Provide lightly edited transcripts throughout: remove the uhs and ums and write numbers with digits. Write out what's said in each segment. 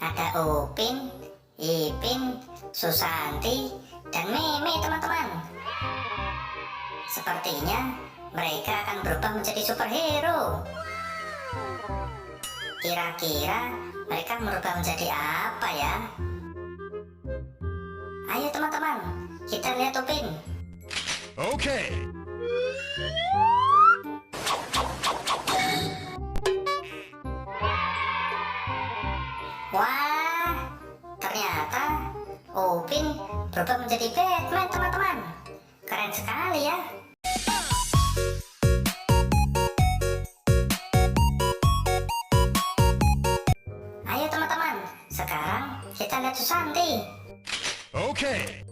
Ada Upin, Ipin, Susanti, dan Meme, teman-teman. Sepertinya mereka akan berubah menjadi superhero. Kira-kira mereka berubah menjadi apa ya? Ayo teman-teman, kita lihat Upin. Oke. Wah, ternyata Upin berubah menjadi Batman, teman-teman. Keren sekali ya. Ayo teman-teman, sekarang kita lihat Susanti. Oke.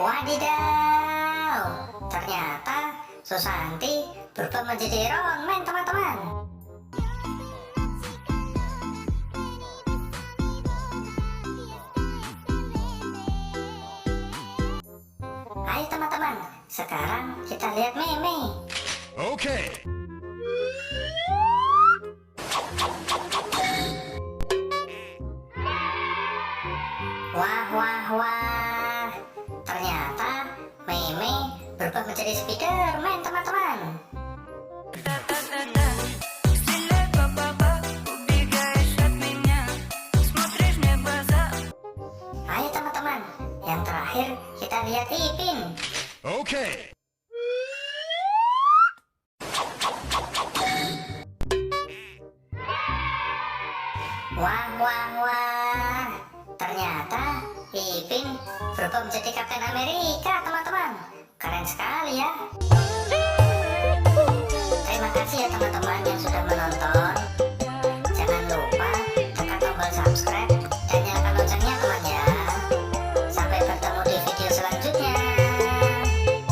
Wadidaw, ternyata Susanti berubah menjadi Iron Man, teman-teman. Ayo teman-teman, sekarang kita lihat Meme. Oke. Wah, wah, wah, ternyata Meme berubah menjadi Spiderman, teman-teman. Стреляй, ба-ба-ба, убегаешь от меня, смотришь мне в глаза. Ayo teman-teman, yang terakhir kita lihat Ipin. Oke. Wah, wah, wah, ternyata Ipin berubah menjadi Kapten Amerika, teman-teman. Keren sekali ya.